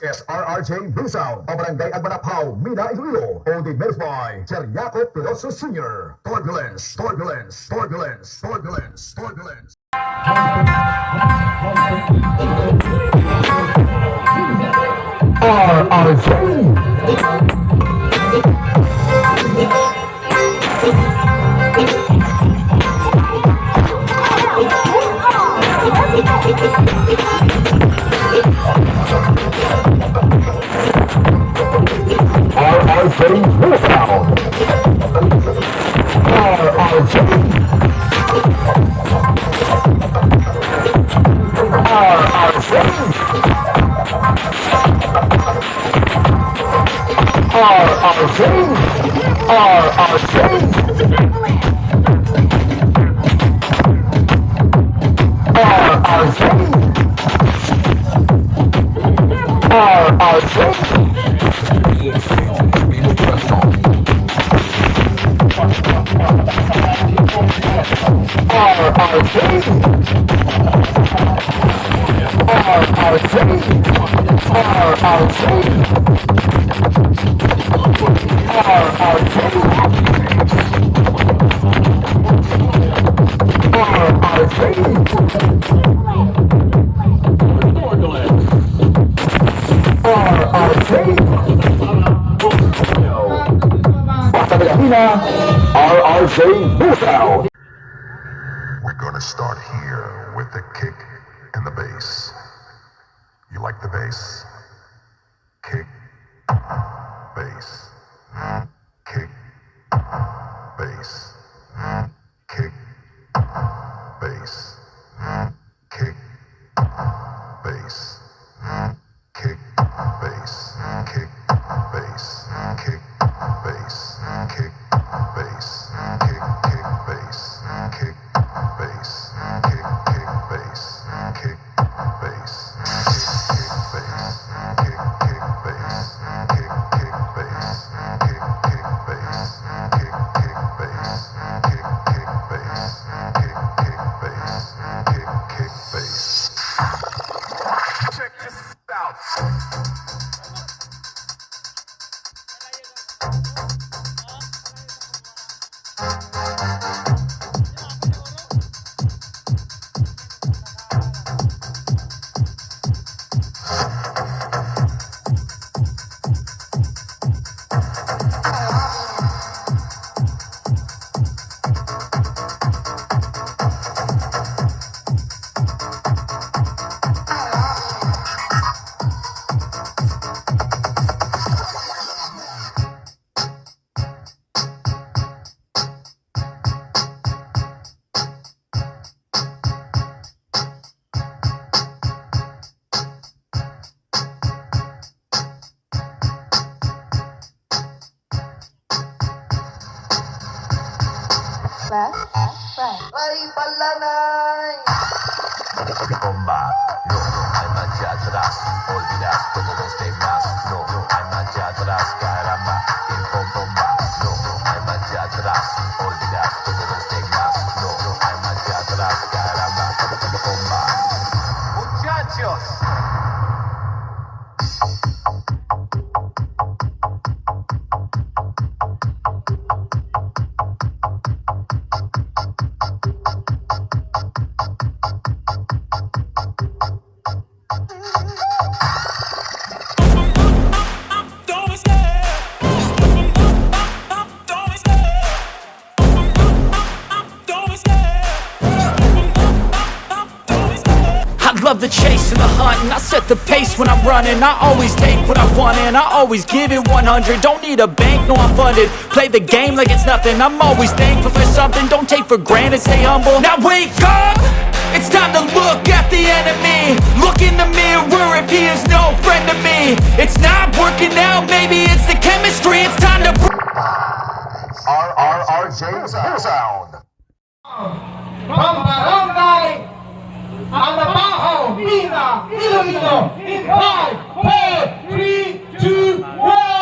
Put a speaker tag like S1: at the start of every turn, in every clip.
S1: is RRJ Sound, Barangay Agmanapaw, Mina, Iloilo. All the mixed by Jacob Peloso Sr. Turbulence, turbulence, turbulence, turbulence, turbulence. Mina, RRJ Sound.
S2: We're gonna start here with the kick and the bass. You like the bass? Kick, bass, kick, bass, kick, bass, kick, bass, kick, bass, kick, bass, kick, bass, kick, bass, kick, bass, kick, bass, kick, bass, kick, bass, check this out.
S3: Bomba, no, hay marcha atrás, olvidas todos los temas, no, hay marcha atrás, caramba, bomba, no, hay marcha atrás, olvidas todos los temas, no, hay marcha atrás, caramba, bomba. Muchachos.
S4: Love the chase and the hunt, and I set the pace when I'm running. I always take what I want and I always give it 100. Don't need a bank, no I'm funded. Play the game like it's nothing. I'm always thankful for something. Don't take for granted, stay humble. Now wake up! It's time to look at the enemy. Look in the mirror if he is no friend to me. It's not working out, maybe it's the chemistry. It's time to
S1: RRJ Sound.
S5: Agmanapaw, Mina, Iloilo, in 5, 4, 3, 2, 1.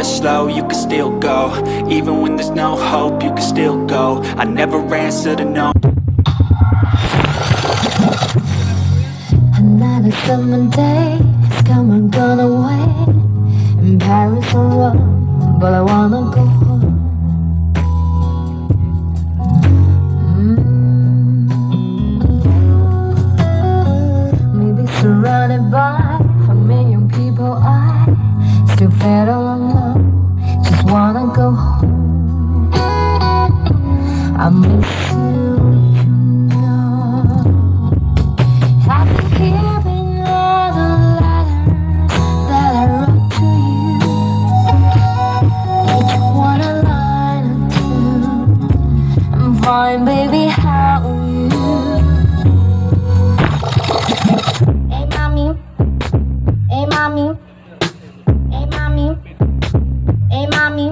S4: or slow, you can still go. Even when there's no hope, you can still go. I never answer to no.
S6: Another summer day has come and gone away. In Paris or Rome, but I wanna go home. Maybe surrounded by a million people, I still feel all alone. Just wanna go home. I miss you, you know. I've been keeping all the letters that I wrote to you. Each one a line or two. I'm fine, baby, how are you? Hey, mommy. Hey, mommy. Hey, mommy. Hey, mommy.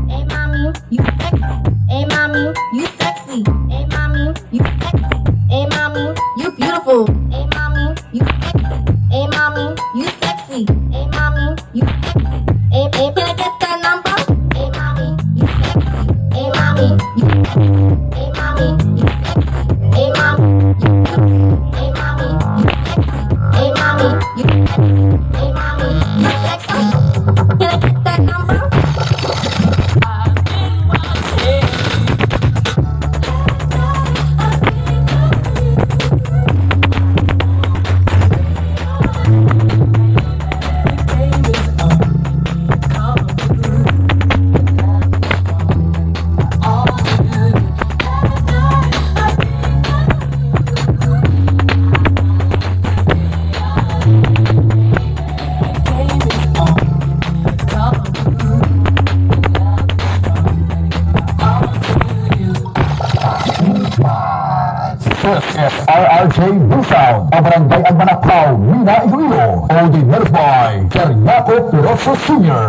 S6: Hey, mommy, you sexy. Hey, mommy, you sexy. Hey, mommy, you sexy. Hey, mommy, you beautiful. Hey, mommy, you sexy. Hey, mommy, you sexy. Hey, mommy, you sexy. Hey, can I get that number? Hey, mommy, you sexy. Hey, mommy, you sexy. Hey, mommy, you sexy. Hey, mommy, you sexy. Hey, mommy, you sexy. Hey, mommy, you sexy. Hey, mommy, you sexy. Can I get that number?
S1: This is RRJ Blue Sound, Barangay Agmanakaw, Mina, Iloilo. All the nerve by Seryaco Piroso Sr.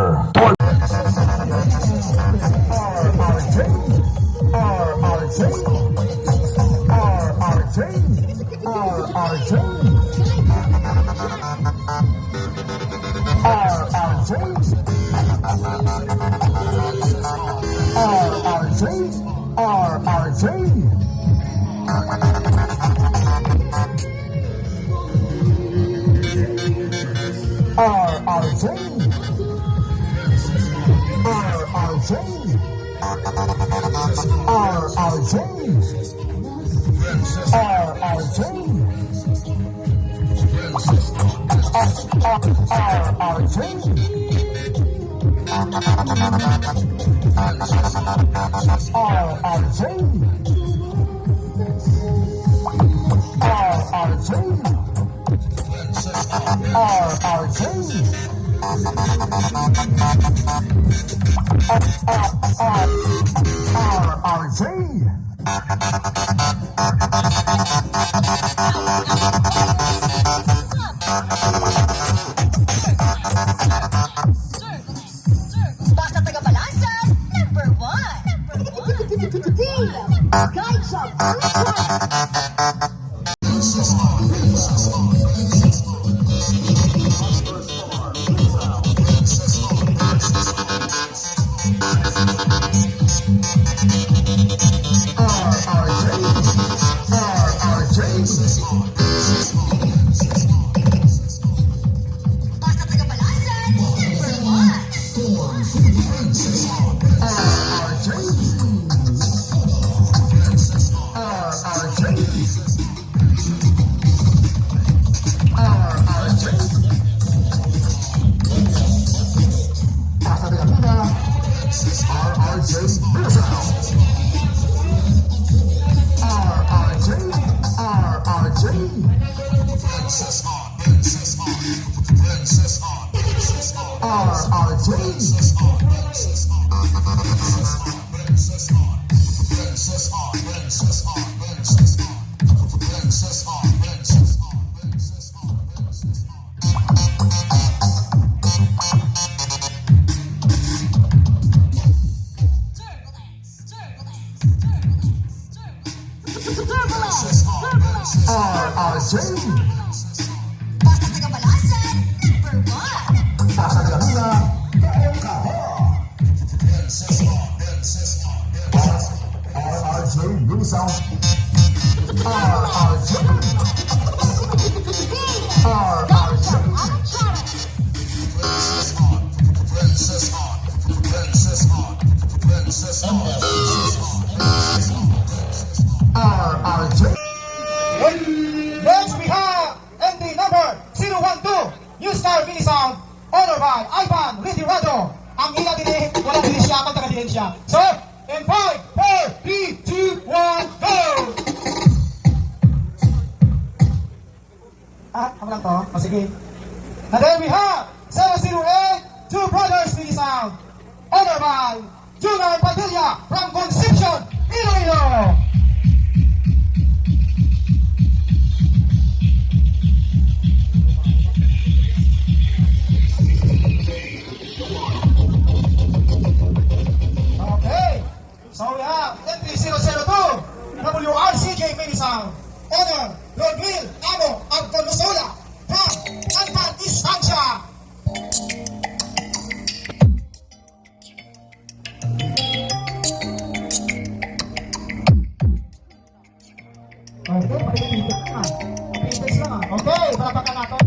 S1: Basta taga Mina, RRJ.
S5: Next we have entry number 012, New Star Mini Sound, honored by Ivan Ritirado. Ang hila din eh, walang dilis siya, kang taga-dilis siya. So, in 5, 4, 3, 2, 1, go! Ako lang to. O sige. And then we have 008, Two Brothers Mini Sound, honored by June Padilla from Concepcion, Iloilo. So we have entry 002, WRCJ Mini Sound, honor Lord Will Amo Agdonosola from Alpan Distancia. Okay, pag-ipitit na. Pag-ipitit lang. Okay, palapakan natin.